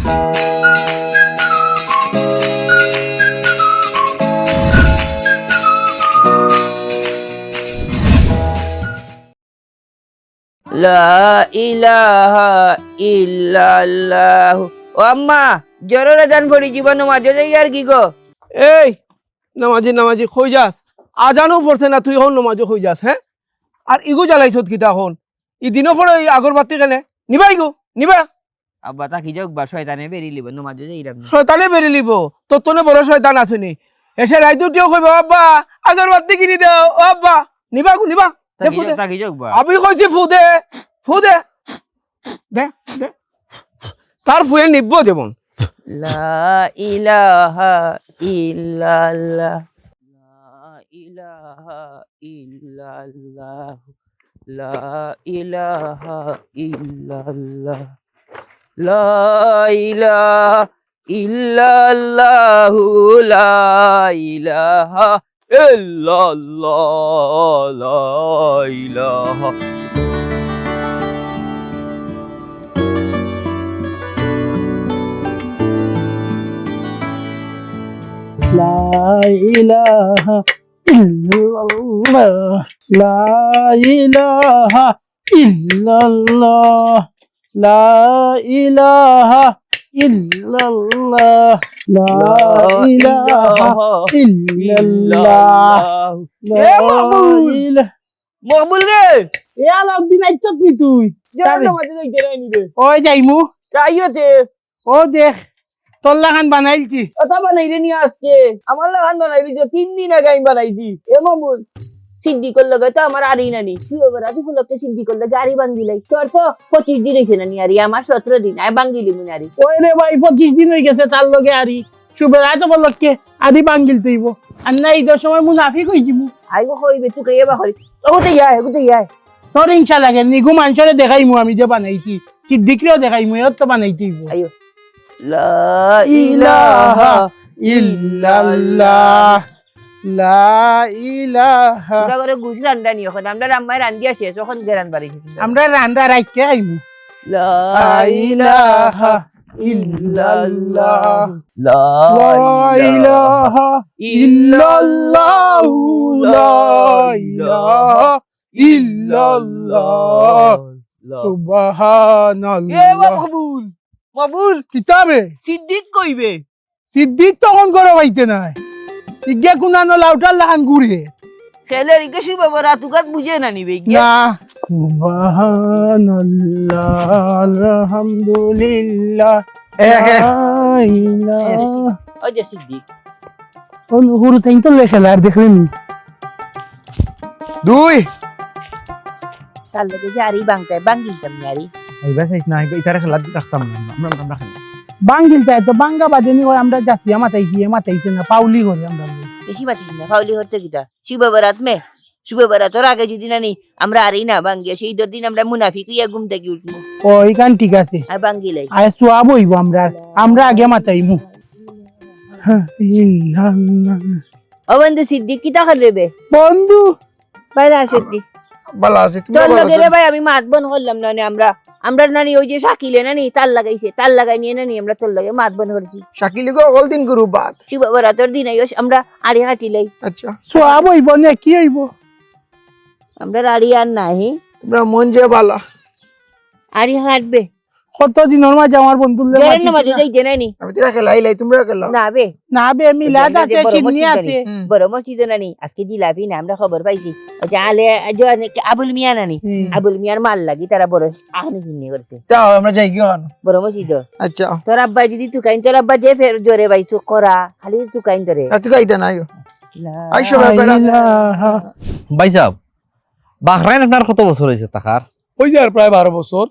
লা ইলাহা ইল্লাল্লাহ। ও আম্মা জরুর আজান পড়ি জীবন মাঝে যাই আর কি গো। এই নামাজি কই যাস? আজানও পড়ছে না, তুই হন নামাজও কই যাস? হ্যাঁ, আর ইগো জ্বালাইছত কিতা হন? ইদিনও পড়ে এই আগরবাতি কেনে নিবা? ইগো নিবা? আব্বা তা কি যাক বা শয়তানে বেরি লিব নমাজে যাই রাম। শয়তানে বেরি লিব, তোর তোনে বড় শয়তান আসেনি। এসে রাই দুটিও কইব আব্বা আগরবাতি কিনি দাও। ও আব্বা নিবা গো নিবা? তা কি যাক বা আমি কইছি ফু দে দে দে, তার ফুয়ে নিব যেমন। লা ইলাহা ইল্লাল্লাহ, লা ইলাহা ইল্লাল্লাহ, লা ইলাহা ইল্লাল্লাহ, লা ইলাহা ইল্লাল্লাহু, লা ইলাহা ইল্লাল্লাহ, লা ইলাহা। লা ইলাহা ইল্লাল্লাহ, লা ইলাহা ইল্লাল্লাহ, লা ইলাহা ইল্লাল্লাহ, লা ইলাহা ইল্লাল্লাহ, এ মকবুল রে এ আলাউদ্দিন আইছত নি তুই? জানো মাঝে যাই জেরাই নিবে ওই যাইমু, কাইয়তে ও দেখ তোর লাগান বানাইলছি। কথা বানাইরে নি আজকে আমার লাগান বানাইলি যে 3 দিন আগে আমি বানাইছি। এ মকবুল সিদ্দিকর লগে তো আমার আরি নানি তুই এবার আদি ফুলকে সিদ্দিকর লগে আরি বাঙ্গিলাই। তোর তো 25 দিন হইছে নানি আরি, আমার 17 দিন আই বাঙ্গিলি মুনি আরি। ওই রে ভাই 25 দিন হয়ে গেছে তার লগে আরি সুবের আয় তো বলকে আদি বাঙ্গিল তুইব আর না ঈদের সময় মুনাফিক হই যাবো। আইগো কইবে তুই কইবা করি ওতে যায় তোর ইনশা লাগে নিগু মানুষরে দেখাইমু আমি যে বানাইছি, সিদ্দিকরেও দেখাইমু, এত তো বানাইতেইব। আইও লা ইলাহা ইল্লাল্লাহ, লা ইলাহা। পুরা করে গুজরান রানি এখন আমরা রাম্মাই রান্দিয়া শেষ এখন গেরান বাড়ি আমরা রান্দা রাইতে আইমু। লা ইলাহা ইল্লাল্লাহ, লা ইলাহা ইল্লাল্লাহ, লা ইলাহা ইল্লাল্লাহ, সুবহানাল্লাহ। এ মকবুল কিতাবে সিদ্দিক কইবে সিদ্দিক তখন করে পাইতে নাই, ইজ্ঞা কুনানো লাউটার লাগান ঘুরে খেলের ইকে শুইবা বড় তুকাত বুঝে না নিবে না। সুবহানাল্লাহ, আলহামদুলিল্লাহ, ওই যে সিদ্দিক হুরু তাই তো লেখা আর দেখলেনি দুই তার লগে যে আরি বাংকায় বাঙ্গিলতাম আরি আইবা চাইছ না, আইবা ইতারে খেলা রাখতাম না আমরা খেলা বাঙ্গিলটা তো বাঙ্গা বাদেনি হয় আমরা যাচ্ছি এমাতাইছে না পাউলি করে আমরা বেশি বাতিস না ফাউলি হতে কিটা শুইবা বরাত মে শুইবা বরাতর আগে যদি নানি আমরা আরি না বাঙ্গিয়া সেই দিন আমরা মুনাফিক ইয়া ঘুম থেকে উঠমু। ও এইখান ঠিক আছে আর বাঙ্গিলাই আয় সোয়াব হইব আমরা আগে মাতাইমু। ও বন্ধু সিদ্দিক কিটা করবে বন্ধু বাইরে আসেতি ভালো আছে তুমি? তোর লগে রে ভাই আমি মাত বন করলাম না আমরা নানি ওই যে শাকিলে নানি তার লাগাইছে তার লাগাই নিয়ে নানি আমরা তোর লগে মাত বন করছি। শাকিলি গো অল দিন গুরু বাদ। শিবা বরাতর দিন আইস আমরা আড়ি হাঁটিলাই। আচ্ছা সোয়াব হইব না কি হইব? আমরা আড়ি আর নাই তোমরা মন যে বালা আড়ি হাঁটবে কত দিনের মাঝে আমার বন্ধুর জেরেন না মাঝে যাই জেনাইনি আমি তোরা খেলাই তোমরা খেলাও না বে না বে মিলাদ আছে চিনি আছে বড় মসজিদ নানি আজকে জিলাপি না আমরা খবর পাইছি ওই যে আলে আবুল মিয়া নানি আবুল মিয়ার মাল লাগি তারা বড় আহনি চিনি করছে যাও আমরা যাই কি হন। বড় মসজিদ। আচ্ছা তোর আব্বা যদি তুকাইন তোর আব্বা যে ফের জোরে ভাই তুই করা খালি তুকাইন ধরে তুই গাইতে না আইও আইসো ভাই সাহেব বাহরাইন আপনার কত বছর হয়েছে টাকার? ওই যে আর প্রায় 12 বছর।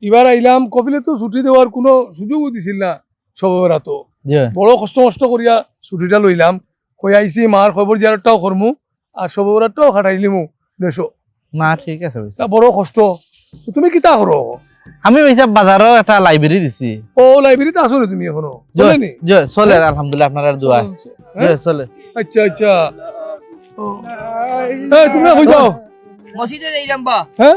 এবার আইলাম কপিলে তো ছুটি দেওয়ার কোনো সুযোগও দিছিল না সবেরা, তো বড় কষ্ট করিয়া ছুটিটা লইলাম। কই আইসি মার খবর জিয়ারতটাও করমু আর সবেরাটাও খাটাইলিমু দেশো। না ঠিক আছে তা বড় কষ্ট। তুমি কিতা করো? আমি ভাই সাহেব বাজারও একটা লাইব্রেরি দিছি। ও লাইব্রেরিতে আসো তুমি এখনো? চলেনি? চলে আলহামদুলিল্লাহ আপনার দোয়া চলে। আচ্ছা আচ্ছা তোমরা কই যাও? মসজিদে যাইলাম বা। হ্যাঁ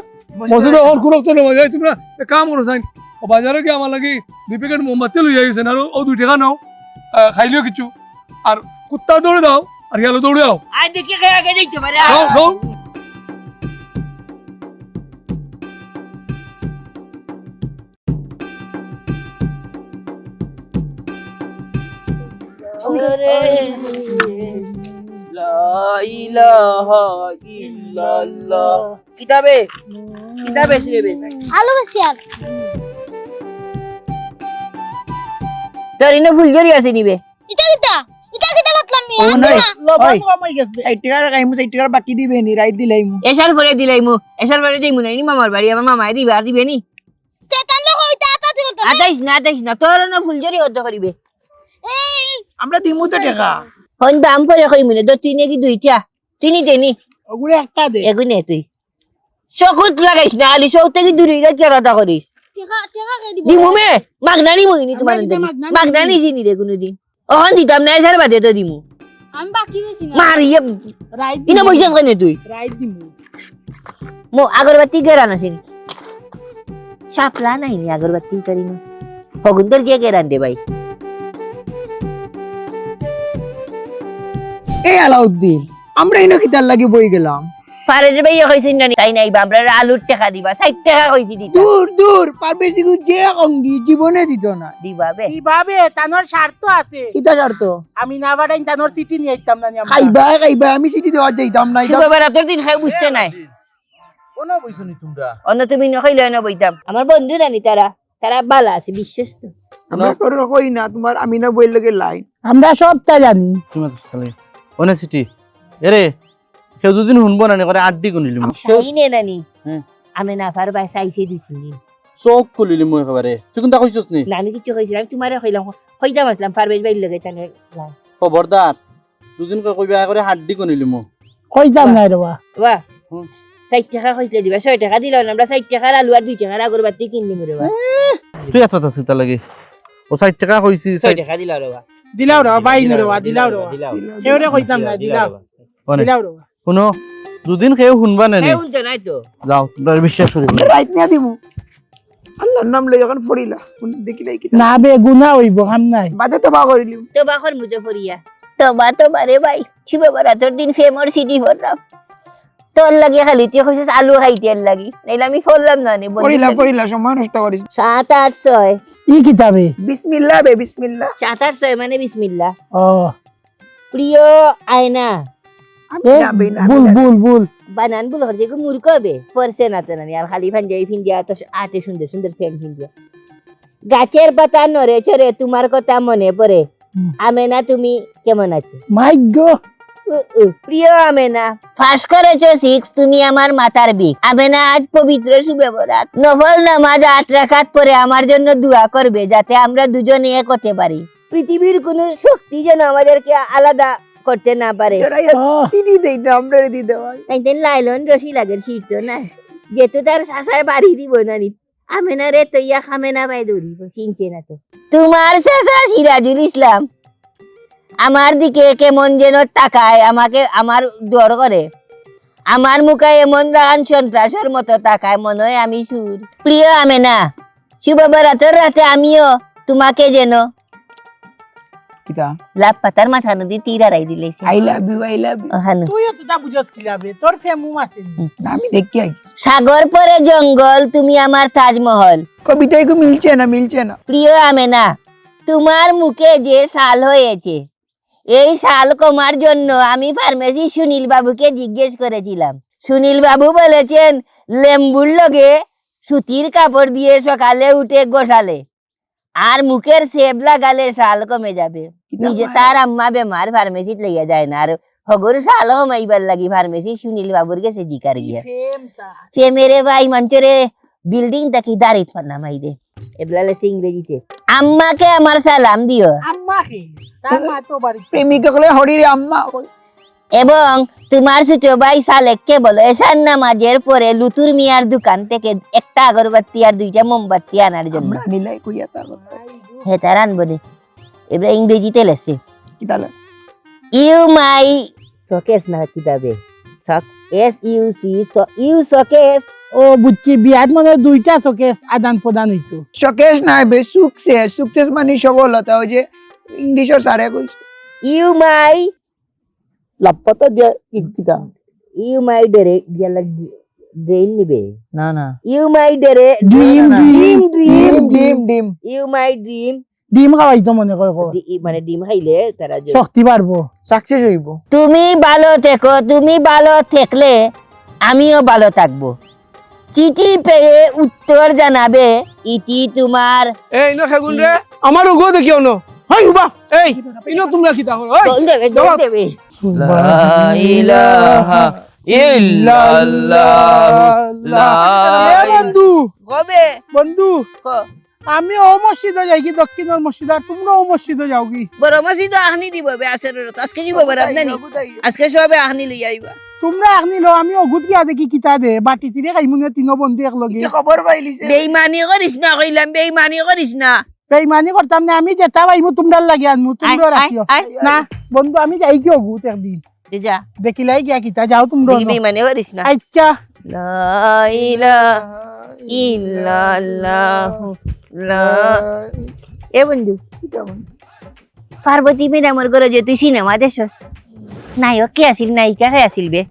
মসজিদে ওর কোনো তো না যাই তোমরা কাম করো যাই ও বাজারে গিয়ে আমার লাগি 2 প্যাকেট মোমবাতি লই আইছেন আর ও 2 টাকা নাও খাইলিও কিছু আর কুত্তা দৌড়ে দাও আর ইয়ালো দৌড়ে দাও আর দেখি কে আগে যাইতে পারে দাও দাও কিতাবে কিতাবে সিলেবে আলু বেশিয়ার তোর ইনো ফুলঝুরি আছে নিবে ইটা কিটা বাতলাম মি লবণ কমাই গেছে 60 টাকা রাখাইমু 60 টাকা বাকি দিবে নি রাইত দিলাইমু এসার করে দিলাইমু এসার করে দিমু নাই মামার বাড়ি আমার মামাই দিবে আর দিবে নি তেতান রে হইতা আতা তুই করতে আটাইস না তোর না ফুলঝুরি হতে করিবে আমরা দিমু তো টাকা হন দাম করে কইমু না তো তুই নাকি দুইটা তুই নিতে নি ওগুলো একটা দে এগুনে তুই চকুত লাগাইস না আলি চোখ থেকে দূরে কেরাটা করিস টেকা কে দিব দিমু মে মাগনানি মইনি তোমার আমরা দিতে মাগনানি মাগনানি চিনি রে কোনদিন অহন দিতাম না এসার বাদে তো দিমু আমি বাকি বেশি না মারিয়ে রাইত ইনো বইছাস কেনে তুই রাইত দিমু মো আগরবাতি গেরান আছে ছাপলা নাই নি আগরবাতি করি না হগুন্দর কে গেরান দে ভাই এ আলাউদ্দিন আমরা ইনো কিতার লাগি বই গেলাম ফারেজ ভাই কইছিন না তাই নাই আমরা আলুর টাকা দিবা 60 টাকা কইছি দিতা দূর দূর পারবেছি যে অঙ্গি জীবনে দিত না দিবা বে কিভাবে তানোর স্বার্থ আছে কিতা ছাড়তো আমি না বাড়াই তানোর চিঠি নিয়ে আইতাম না আমরা। খাইবা আমি সিটি দেওয়া যাইতাম না শুক্রবার রাতের দিন খাই বুঝতে নাই কোন বইছনি তোমরা অন্য তুমি নখাইলে না বইতাম আমার বন্ধু জানি তারা ভালো আছে বিশ্বস্ত আমরা করে কই না তোমার আমি না বই লাগে লাইন আমরা সবটা জানি তোমার খালি অনেসিটি এরে কেউ দুদিন শুনবো না করে আড্ডি গুনিলি সেই নে নানি হ্যাঁ। আমি না পারবা চাইছে দিছিনি চোখ খুলিলি মই একেবারে তুই কোনটা কইছস নি নানি কিছু কইছিলাম তোমারে কইলাম কইতাম আসলাম পারবেজ ভাই লগে তানে খবরদার দুদিন কইবা করে হাড্ডি গুনিলি মো কই যাম নাই রবা বাহ হুম। 60 টাকা কইছিলে দিবা 6 টাকা দিলাম আমরা 60 টাকার আলু আর 2 টাকার আগরবাতি কিনলি মরে বা তুই এত কথা চিন্তা লাগে ও 60 টাকা কইছি 6 টাকা দিলা রে বা দিলাও রবা বাই নে রবা দিলাও রবা কেউরে কইতাম না দিলাও দিলাও রবা শুনো দুদিন কেউ শুনবা না নি এই উল্টো নাই তো যাও তোমরা বিশ্বাস করি রাইত না দিমু আল্লাহর নাম লই এখন ফড়িলা দেখিলাই কি না বে গুনাহ হইব কাম নাই বাদে তো বা করিলিম তো বাখর মুজে ফরিয়া তো বারে ভাই শিব বরাতর দিন ফেমর সিটি ফরলাম তোর লাগে খালি তুই কইছিস আলু খাইতে লাগি নাইলে আমি ফরলাম না নি ফড়িলা সময় নষ্ট করিস 7-800 ই কিতাবে বিসমিল্লাহ বে বিসমিল্লাহ 7-800 মানে বিসমিল্লাহ ও প্রিয় আয়না এ বুল বানান বল হর যেগো মূর্খ হবে পরছে না তো নানি আর খালি ফাঞ্জাবি ফিন্দিয়া তো আটে সুন্দর সুন্দর ফ্যান ফিন্দিয়া গাছের পাতা নড়ে চড়ে তোমার কথা মনে পড়ে আমেনা তুমি কেমন আছো মাই গো প্রিয় আমেনা ফাঁস করেছো 6 তুমি আমার মাথার বিক আমেনা আজ পবিত্র সুবেবরাত নফল নামাজ 8 রাকাত পরে আমার জন্য দোয়া করবে যাতে আমরা দুজনে এক হতে পারি পৃথিবীর কোনো শক্তি যেন আমাদেরকে আলাদা করতে না পারে চিনি দেই না আমরা দি দেওয়াই একদিন লাইলন রশি লাগের শীত না যেহেতু তার শাসায় বাড়ি দিব না নি আমেনা রে তৈয়া খামেনা বাই দৌড়িব চিনছে না তো তোমার শাসা সিরাজুল ইসলাম আমার দিকে কেমন যেন তাকায় আমাকে আমার ডর করে আমার মুখে এমন রান সন্ত্রাসের মতো তাকায় মনে হয় আমি সুর প্রিয় আমেনা শুভ বরাতের রাতে আমিও তোমাকে যেন কিতা লাভ পাতার মাথা নদী তীর আড়াই দিলেছে আই লাভ ইউ হানু তুই তো বুঝস কিলাবে তোর ফেমুম আছে আমি দেখি আই সাগর পরে জঙ্গল তুমি আমার তাজমহল কবিতায় কো মিলছে না প্রিয় আমেনা তোমার মুখে যে শাল হয়েছে এই শাল কমার জন্য আমি ফার্মেসি সুনীল বাবুকে জিজ্ঞেস করেছিলাম সুনীল বাবু বলেছেন লেম্বুর লগে সুতির কাপড় দিয়ে সকালে উঠে গোসালে আর মুখের সেব লাগালে শাল কমে যাবে নিজে তার আম্মা বেমার ফার্মেসিত লইয়া যায় না আর হগর শাল হমাইবার লাগি ফার্মেসি সুনীল বাবুর কাছে জিকার গিয়া সে মেরে ভাই মঞ্চরে বিল্ডিং তাকি দাঁড়িত নামাই দে এবলা লেছে ইংরেজিতে আম্মাকে আমার সালাম দিও আম্মাকে তার মা তো বাড়ি প্রেমিকা কলে হরি রে আম্মা এবং তোমার ছোট ভাই সালেককে বলো এশার নামাজের পরে লুতুর মিয়ার দোকান থেকে একটা আগরবাতি আর 2টা মোমবাতি আনার জন্য আমরা নিলাই কইয়া তা হে তার আনবো নে এবার ইংরেজিতে লেছে কিতা ইউ মাই শোকেস না কিতাবে এস ইউ সি ইউ শোকেস ও বুঝছি বিয়াত মানে দুইটা শোকেস আদান প্রদান হইতো শোকেস নাই বে সুকসেস মানে সফলতা ওই যে ইংলিশের স্যারে কইছে ইউ মাই লাপতা দিয়া কিতা ড্রেন নিবে না না you my dear dream dream dream dream dream you my dream ডিম খাওয়াইতো মনে কর মানে ডিম খাইলে তারা শক্তি বাড়বো সাকসেস হইব তুমি ভালো থেকো তুমি ভালো থাকলে আমিও ভালো থাকবো চিঠি পেয়ে উত্তর জানাবে ইটি তোমার এই ন খেগুন রে আমার গো দেখিও ন হাই উবা এই ইনো তোমরা কি তাহলে ওই দোল দেবে দোল দেবে এ বন্ধু কবে বন্ধু ক আমি ও মসজিদে যাই কি দক্ষিণের মসজিদ আর তোমরা ও মসজিদে যাও কি বড় মসজিদ আহনি দিব বে আসরের আজকে যাব বরাদ নানি আজকে সবে আহনি লই আইবা তোমরা এখন লো আমি অগুত গিয়া দেখি কিতা দে বাটি চিরে খাইমুনে তিনো বন্ধু একলগে খবর পাইলিছে বেইমানি করিস না কইলাম বেইমানি করিস না বেইমানি করতাম না আমি যেতা পাইমু তোমরা লাগি আনমু তোমরা আয়, রাখিও আয়, না বন্ধু আমি যাই কি অগুত একদিন যা দেখিলাই গিয়া কিতা যাও তোমরা বেইমানি করিস না আচ্ছা লা ইলাহা ইল্লাল্লাহ লা এ বন্ধু পার্বতী ম্যাডামের ঘরে যে তুই সিনেমা দেখছস নায়ক কে আছিল নায়িকা কে আছিল বে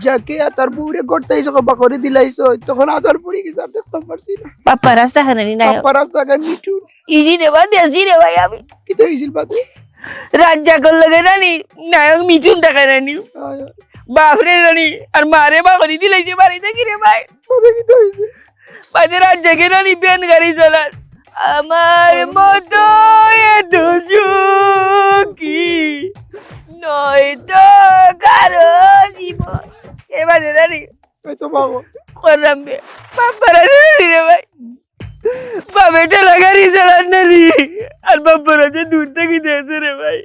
যাকে তার বুড়ে করতে এসে বাকরে দিলাইছো তখন আসার পড়ে গেছে আর দেখতে পারছি না পাপ্পা রাস্তা খানানি নায়ক পাপা রাস্তাঘাট মিঠুন ইজি রে বা দেছি রে ভাই আমি কি তো হয়েছিল বাদে রাজ্জা কর লগে রানি নায়ক মিঠুন টাকা রানি বাপরে রানি আর মারে বাকরি দিলাইছে বাড়িতে কি রে ভাই কি তো হয়েছে বাজে রাজ্জাকে রানি বেন গাড়ি চালান আমার মতো এত সুখী নয় তো কারো জীবন এ বাজে রানি এই তো বাবা করলাম বে বাপ্পারা রানি রে ভাই বাবেটা লাগারি চালান নানি আর বাপ্পারা যে দূর থেকে দিয়েছে রে ভাই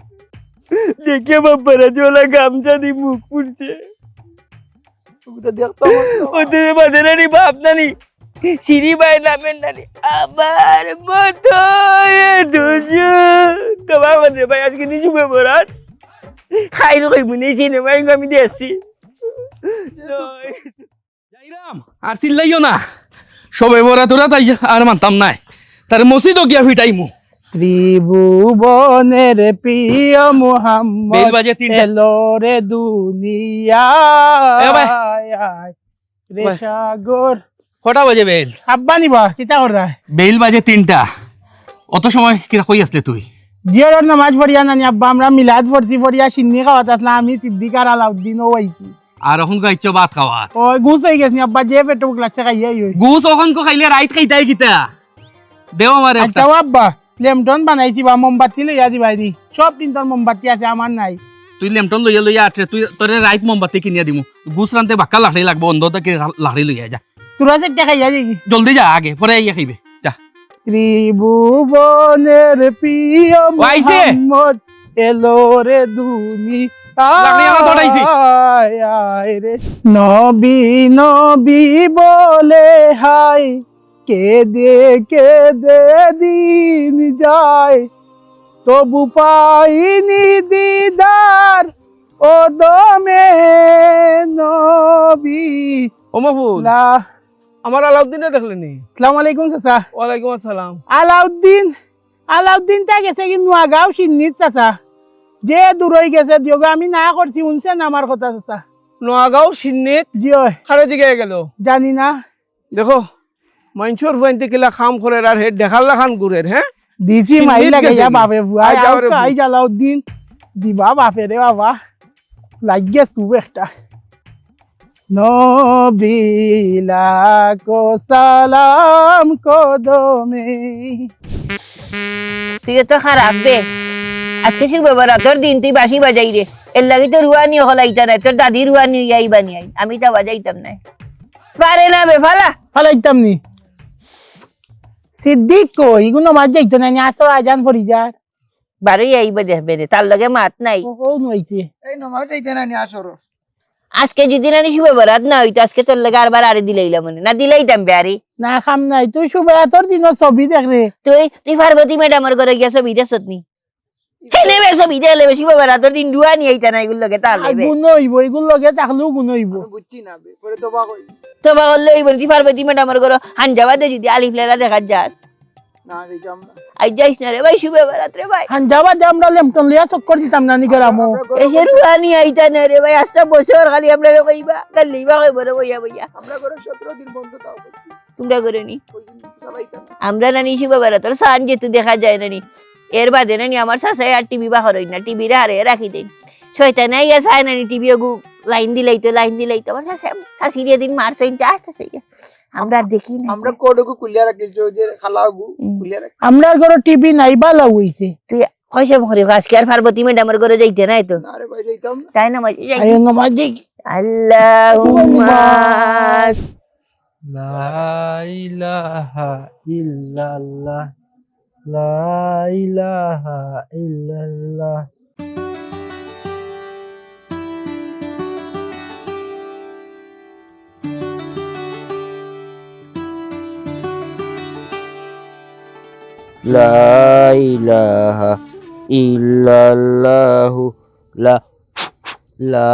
দেখে বাপ্পারা যে ওলা গামছা দিয়ে মুখ পুড়ছে ওটা দেখতাম ওদের বাজে রানি বাপ নানি সিঁড়ি বাই নামেন নানি আমার মতো তোমার মধ্যে ভাই আজকে নিচু ব্যবহার খাই রকম মনে সিনেমা আমি দেখছি যাইরাম আর চিল্লাইও না সবে বরা তোরা তাই আর মানতাম নাই তার মসজিদও গিয়া ফিটাইমু ত্রিভুবনের প্রিয় বেল মুহাম্মদ বাজে তিনটা এলো রে দুনিয়া এ ভাই। রে ভাই। সাগর কটা বাজে বেল আব্বা নিবা কিতা করা বেল বাজে তিনটা অত সময় কিরা কই আসলে তুই জিয়র নামাজ পড়িয়া নানি আব্বা আমরা মিলাদ পড়ছি পড়িয়া সিন্নি খাওয়াত আসলাম আমি সিদ্দিক আর আলাউদ্দিন ও আইছি আর এখন গাইছ ভাত খাওয়া ওই গুছ হয়ে গেছি আব্বা যে পেটে লাগছে খাইয়াই হই গুছ ওখান কো খাইলে রাইত খাইতাই কিতা দেও আমারে আচ্ছা ও আব্বা লেমটন বানাইছি বা মোমবাতি লইয়া দিবাই দি সব তিনটার মোমবাতি আছে আমার নাই তুই লেমটন লইয়া লইয়া আটরে তুই তোরে রাইত মোমবাতি কিনিয়া দিমু গুছ রানতে বাক্কা লাখড়ি লাগবো অন্ধতাকে লাখড়ি লইয়া যা তোরা সেটা খাইয়া যাই জলদি যা আগে পরে আইয়া খাইবে যা ত্রিভুবনের প্রিয় ও আইছে? মুহাম্মদ এলো রে দুনি লাগনি আমার দৌড়াইছি। রে নবী নবী বলে হাই কে দে দিন যায় তবু পাইনি দিদার ও দমে নবী ও মাহফুজ লা আমার আলাউদ্দিনে দেখলেনি আসসালামু আলাইকুম চাচা ওয়ালাইকুম আসসালাম আলাউদ্দিন তা গেছে কি নোয়াগাঁও সিন্নিত চাচা যে দূর হয়ে গেছে দিও আমি না করছি শুনছেন আমার কথা চাচা নোয়াগাঁও সিন্নিত জিও খারে জিগাই গেল জানি না দেখো মানুষের ফাইনতে কিলা খাম করে আর হে দেখাল্লা খান গুরের হ্যাঁ দিছি সিন্নিত মাই লাগে গেছে ইয়া কি? বাপে বুয়া আই যাও রে আই আলাউদ্দিন দিবা বাপে রে বাবা লাগিয়ে সুব একটা নবিলা কো সালাম কদমে তুই তো খারাপ বে আজকে শিখবে রাতর দিন তুই বাঁশি বাজাই রে এর লাগি তো রুয়ানি হলাইতা নাই তোর দাদি রুয়ানি আইবা নি আই আমি তা বাজাইতাম না পারে না বে ফালা ফালাইতাম নি সিদ্দিক কো ইগুনো মাঝ যাইতো না আসো আজান পড়ি যার বারোই আইবা দেখবে রে তার লগে মাত নাই ও নইছে এই নমাজ যাইতে না নি আসর আজকে যদি না শিবে বরাত না হইতো আজকে তোর লগে আরবার আরে দিলাইলাম মনে না দিলাইতাম বে আরে না খাম নাই তুই শুভরাতর দিন ছবি দেখ রে তুই পার্বতী ম্যাডামের ঘরে গিয়া ছবি দেখছত নি কেনে বে ছবি দেলে বেশি বাবা রাতের দিন ডুয়া নিয়ে আইতা না এগুলো লগে তাহলে বে গুণ হইব এগুলো লগে থাকলেও গুণ হইব আমি বুঝছি না বে পরে তোবা কই তো বা হলে এই বলছি পার্বতী ম্যাডামের ঘর হানজাবাদে যদি আলিফ লেলা দেখা যাস না যাইতাম না আই যাইস না রে ভাই শুভে রাত্রে ভাই হানজাবাদে আমরা লেমটন লিয়া চক্কর দিতাম না নি গেরামো এসে রুয়া নিয়ে আইতা না রে ভাই আস্তা বছর খালি আমরা রে কইবা কাল লইবা কইবা রে বইয়া বইয়া আমরা করে 17 দিন বন্ধ তাও করছি তোমরা করে নি ওই দিন চালাইতাম না। আমরা নানি শুভে রাত্রে সান যেতে দেখা যায় নানি এর বাদে নানি আমার শাসায় আর টিভি বা হরই না টিভি রে আরে রাখি দেন শয়তান নাই চায় নানি টিভি গু লাইন দিলাইতো আমার শাশি রে দিন মার সইনটা আসতেছে আমরা আর দেখি না আমরা কোডগু কুলিয়া রাখিছো যে খালাগু কুলিয়া রাখি আমরা ঘর টিভি নাই বালা হইছে তুই কইছে মরে আজকে আর পার্বতী ম্যাডামের ঘরে যাইতে নাই তো না রে ভাই যাইতাম না তাই না মাঝে যাই আয় নামাজি আল্লাহুম্মা লা ইলাহা ইল্লাল্লাহ লা ইলাহা ইল্লাল্লাহ লা ইলাহা ইল্লাল্লাহু লা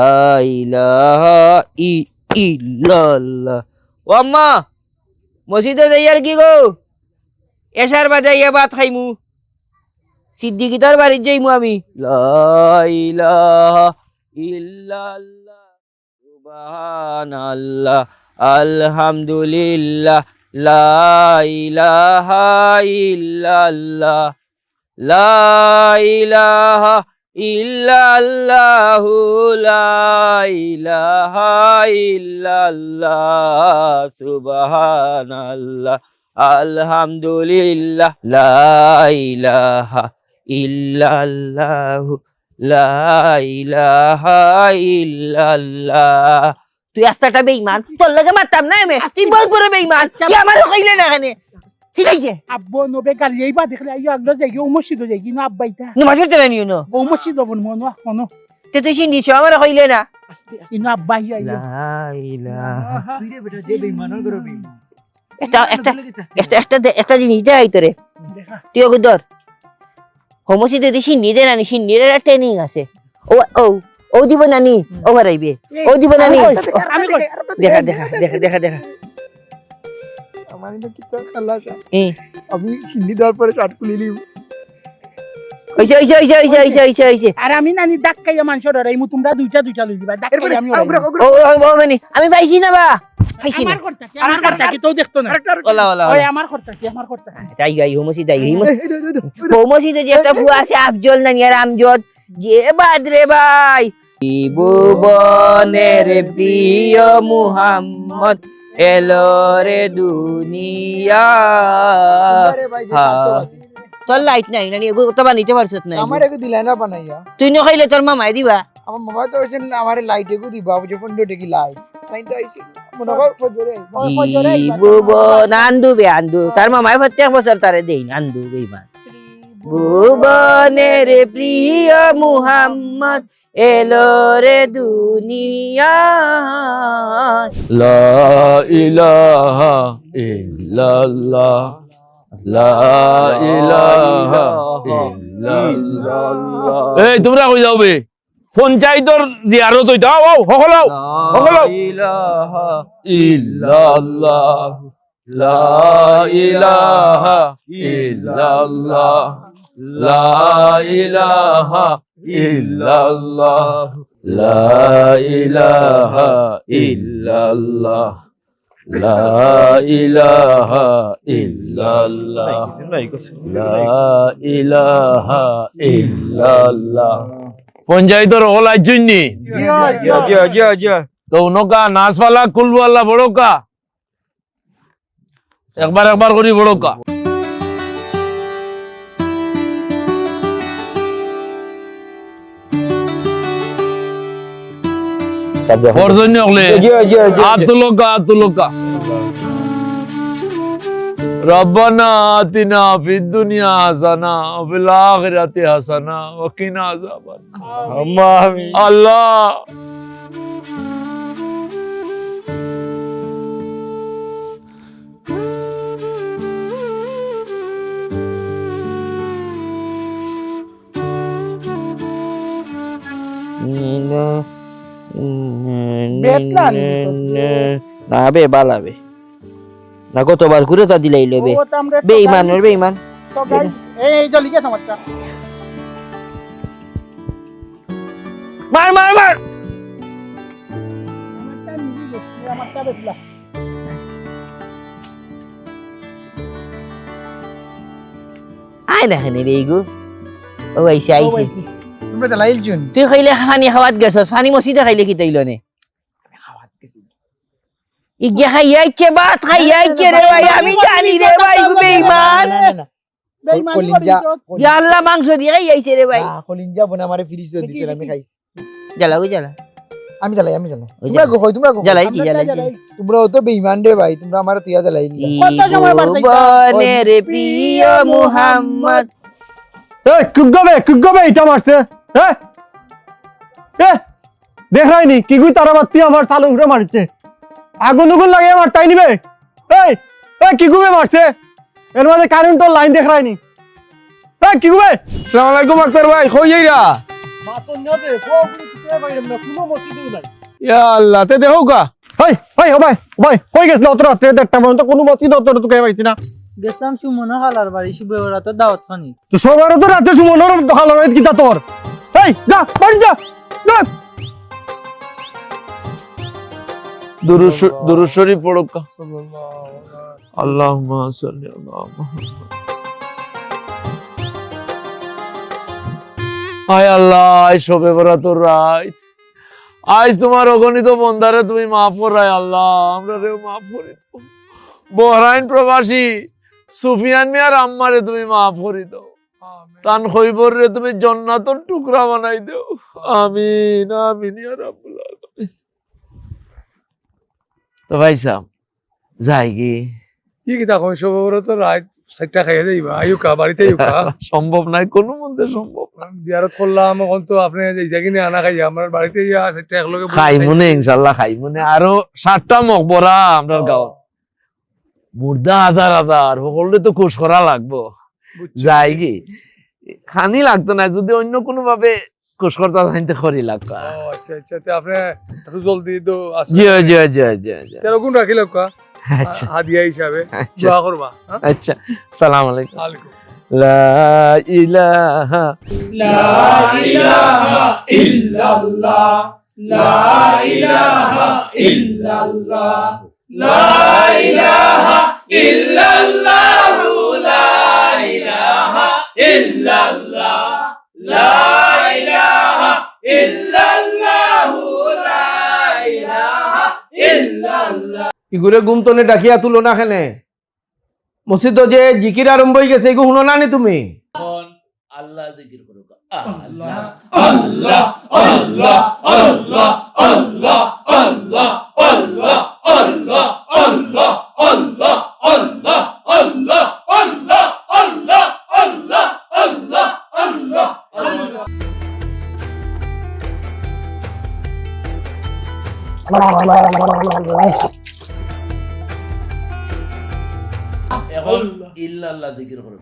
ইলাহা ইল্লাল্লাহ ও আম্মা মসজিদে যাই আর কি গো এসার বাজাইয়া ভাত খাইমু সিদ্দিকিতার বাড়ি যাইমু আমি লা ইলাহা ইল্লাল্লাহ সুবহানাল্লাহ আলহামদুলিল্লাহ লা ইলাহা ইল্লাল্লাহ লা ইলাহা ইল্লাল্লাহু লা ইলাহা ইল্লাল্লাহ সুবহানাল্লাহ আলহামদুলিল্লাহ লা ইলাহা ইল্লাল্লাহু লা ইলাহা ইল্লাল্লাহ তুই আস্তাটা বেঈমান তোর লাগে মারতাম না আমি তুই বহুত বড় বেঈমান তুই আমারও কইলে না কেন ঠিক আছে আব্বু নবে গালি আইবা দেখলে আইও আগলো যাই ও মসজিদ যাই কি না আব্বাইতা নামাজ পড়তে না নিও না ও মসজিদ বন মনো মনো তে তুই সিন্দিছ আমারও কইলে না ইনো আব্বাই আইও লা ইলাহা তুই রে বেটা যে বেঈমানের করে বেঈমান একটা জিনিস দেখাই তোরে দেখা তুই ওকে ধর হোমসিতে দিয়ে সিন্নি দে নানি সিন্নির একটা ট্রেনিং আছে ও ও ও দিব নানি ও হারাইবে ও দিব নানি আমি কই দেখা দেখা দেখা দেখা দেখা আমার তো কিতা খালা এই আমি সিন্নি দেওয়ার পরে শার্ট খুলে নিব ওইছে ওইছে ওইছে ওইছে ওইছে ওইছে ওইছে আর আমি নানি ডাক্কাইয়া মাংস ডরাইমু তোমরা দুইটা লই দিবা ডাক্কাইয়া আমি ও ও মানে আমি পাইছি না বা পাইছি না আমার করতা কি তো দেখতো না ওলা ওলা ওই আমার করতা তাই গাই হোমসি তাই হোমসিতে যে একটা ফুয়া আছে আফজল নানি আর আমজদ যে বাদরে ভাই ভুবনের প্রিয় মুহাম্মদ এলো রে দুনিয়া আরে ভাই যে হ্যাঁ। শান্তবাদী। তোর লাইট নাই নানি এগো তো বানাইতে পারছত না আমার এগো দিলাই না বানাইয়া তুই ন খাইলে তোর মামাই দিবা আমার মামা তো হইছে আমার লাইট এগো দিবা যে 15 টাকি লাইট তাই তো আইছি মনে হয় ফজরে ভুবন আন্দু বে আন্দু তার মামাই প্রত্যেক বছর তারে দেই আন্দু বেইমান ভুবনের প্রিয় মুহাম্মদ এলো রে দুনিয়া লা ইলাহা ইল্লাল্লাহ লা ইলাহা ইল্লাল্লাহ এই তোমরা কই যাও বে পঞ্চায়েতর জিয়ারত হইতা আও সকল ইলাহা ইল্লাল্লাহ লা ইলাহা ইল্লাল্লাহ লা ইলাহা ইল্লাল্লাহ লা ইলাহা ইল্লাল্লাহ লা ইলাহা ইল্লাল্লাহ লা ইলাহা ইল্লাল্লাহ পঞ্চায়েতর হলার জন্য তো নৌকা নাচওয়ালা কুলওয়ালা বড়কা একবার করি বড়কা ওর জন্য হলে আতুলকা ربنا آتنا في الدنيا حسنة وفي الآخرة حسنة وقنا عذاب النار الله বেতরা নি না বে বালাবে না কতবার ঘুরে তা দিলাইলো বে ও তো আমরা বেঈমান ওর বেঈমান তো গাই এই জলি কে সমস্যা মার মার মার আমারটা নিজে দেখছি আমারটা বেতলা আয় না খানি রে গো ও আইছে আইছে তোমরা জ্বালাইল জুন তুই খাইলে পানি খাওয়াত গেছস পানি মসজিদে খাইলে কি তাইল নে খাওয়াত গেছি ইগে খাইয়াইছে ভাত খাইয়াইছে রে ভাই আমি জানি রে ভাই গো বেঈমান বেঈমানি কলিজা। করিস ইয়া আল্লাহ মাংস দিয়ে খাইয়াইছে রে ভাই কলিঞ্জা বনে আমারে ফ্রিজ দিছিল আমি খাইছি জ্বালা গো জ্বালা আমি জ্বালাই ওই তোমরা গো তোমরা গো জ্বালাইছি জ্বালাইছি তোমরাও তো বেঈমান রে ভাই তোমরা আমার তুইয়া জ্বালাইলি কত সময় বাড়তে জীবনের প্রিয় মুহাম্মদ এই কুগবে এটা মারছে হ্যাঁ এ দেখ রাইনি কি গুই তারা বাতি আমার চালু উঠে মারছে আগুন উগুন লাগে আমার তাই নিবে এই এই কি গুবে মারছে এর মধ্যে কারেন্টের লাইন দেখ রাইনি এই কি গুবে আসসালামু আলাইকুম আক্তার ভাই কই যাইরা মাতন নবে কো কে বাইরম না কোনো মসজিদে নাই ইয়া আল্লাহ তে দেখো কা এই এই ও ভাই কই গেছলা অত রাতে একটা পর্যন্ত কোনো মসজিদ অত তো কে পাইছি না গেছিলাম সুমনা হালার বাড়ি শিবে ওরা তো দাওয়াত খানি তো সবার তো রাতে সুমনের দখাল রইত কিতা তোর এই যা বাড়ি যা যা দুরূদ শরীফ পড়ো কা আল্লাহুম্মা সাল্লি আলা মুহাম্মদ হায় আল্লাহ আজ শবে বরাতুর রাত আজ তোমার অগণিত বন্দারে তুমি মাফ করাই আল্লাহ আমরা রে মাফ করি বহরাইন প্রবাসী সুফিয়ান মিয়ার আম্মারে তুমি মাফ করি দাও তান খৈবর রে তুমি জান্নাতের টুকরা বানাই দাও আমিন আমিন ইয়া রাব্বুল আলামিন তো ভাই সাহেব যাই কি কি কিতা কই সবর তো রাত সেটা খাইয়া যাইবা আয়ুকা বাড়িতে আয়ুকা সম্ভব নাই কোনো মধ্যে সম্ভব জিয়ারত করলাম এখন তো আপনি যাই কিনে আনা খাইয়া আমার বাড়িতে ইয়া সেটা একলগে খাই মনে ইনশাল্লাহ খাই মনে আরো 7টা মকবরা আমরা গাঁও মুর্দা হাজার হাজার সকলে তো খুশ করা লাগবো যাই কি খানি লাগতো না যদি অন্য কোনো ভাবে খুশ করতে চাইতে করি লাগতো আচ্ছা আচ্ছা তে আপনি একটু জলদি তো আসুন জি জি জি জি জি তেরো গুণ রাখিল কা আচ্ছা হাদিয়া হিসাবে আচ্ছা দোয়া করবা হ্যাঁ আচ্ছা সালাম আলাইকুম আলাইকুম লা ইলাহা ইগুরে গুমতনে ডাকিয়া তুলো না খেনে মসজিদ যে জিকির আরম্ভ হয়ে গেছে এগু শুনো না নি তুমি আল্লাহ জিকির করো এখন ইল্লাল্লাহ জিকির করো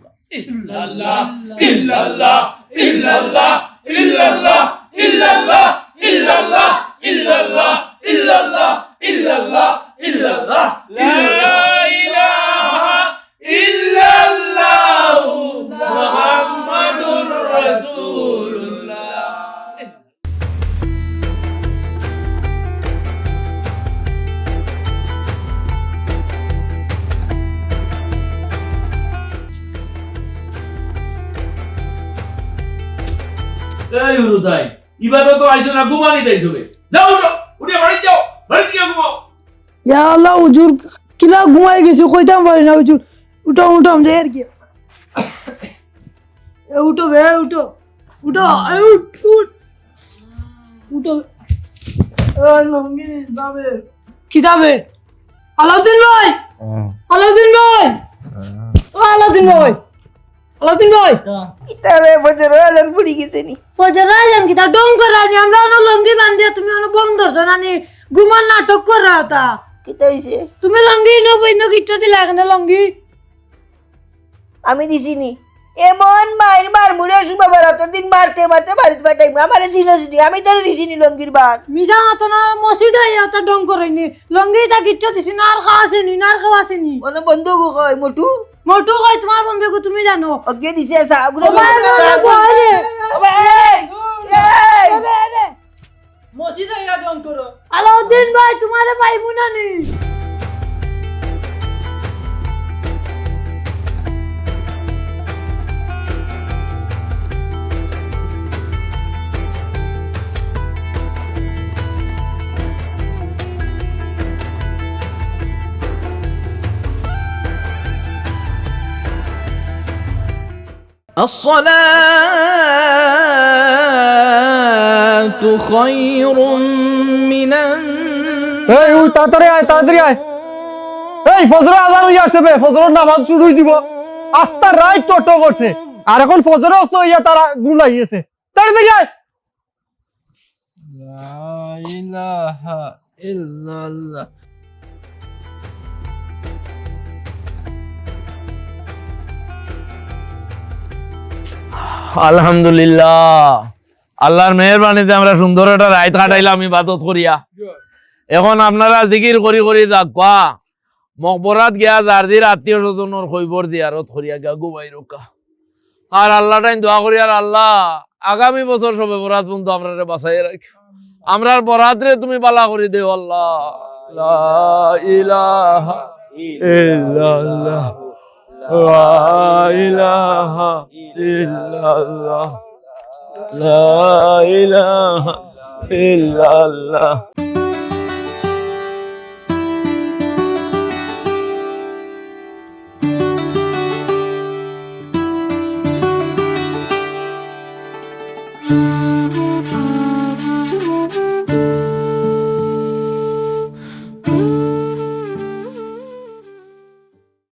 এই উরুদাই ইবাদত তো আইছো না ঘুমানি দেইছো বে যাও উঠো উঠে বাড়ি যাও বাড়ি গিয়ে ঘুমাও ইয়া আল্লাহ হুজুর কিলা ঘুমাই গেছি কইতাম পারি না হুজুর উঠো উঠো দে আর কি উঠো বে উঠো উঠো উঠো কিতাবে আলাউদ্দিন ভাই আলাউদ্দিন ভাই ও আলাউদ্দিন ভাই আলাউদ্দিন ভাই তবে বজর আজান পড়ি গেছে নি ফজর আজান কিতা ডং করানি আমরা অন লঙ্গি বান্ধিয়া তুমি অন বন্ধ ধরছনানি ঘুমান নাটক করা তা কিতা হইছে তুমি লঙ্গি নো বইনো কিচ্ছু দিলা কেন লঙ্গি আমি দিছি নি এমন মায়ের মার মুড়ে শুভ বেড়াতোর দিন মারতে মারতে বাড়িতে পাঠাইবো আমার চিনি আমি তোর দিছিনি লঙ্গির বান মিশা মাতো না মসজিদ আইয়া তা ডং করাইনি লঙ্গি তা কিচ্ছু দিছি না আর খাওয়া আসেনি না আর খাওয়া আসেনি কোনো বন্ধু কয় মোটু মোটু কই তোমার বন্ধুকে তুমি জানো অগে দিছে সাগুলো মসজিদ আইয়া ডং করো আলাউদ্দিন ভাই তোমারে পাইবো না নি الصلاة خير من এই উই তাড়াতাড়ি আয় এই ফজর আজান হইয়া আসছে বে ফজরের নামাজ শুরু হই দিব আস্তা রাইট টোটো করছে আর এখন ফজর অস্ত হইয়া তারা গুলাইয়েছে তাড়াতাড়ি আয় লা ইলাহা ইল্লাল্লাহ আলহামদুলিল্লাহ আল্লাহর মেহেরবানিতে আমরা সুন্দর একটা রাত কাটাইলাম ইবাদত করিয়া এখন আপনারা জিকির করি করি যাকবা মকবরাত গিয়া জারদির আত্মীয় স্বজনের খবর দিয়ারত করিয়া গিয়া গুবাই রোকা আর আল্লাহ টাইম দোয়া করি আর আল্লাহ আগামী বছর সবে বরাত পর্যন্ত আমরা বাঁচাই রাখি আমরার বরাতরে তুমি বালা করে দেও আল্লাহ লা ইলাহা ইল্লাল্লাহ লা ইলাহা ইল্লাল্লাহ লা ইলাহা ইল্লাল্লাহ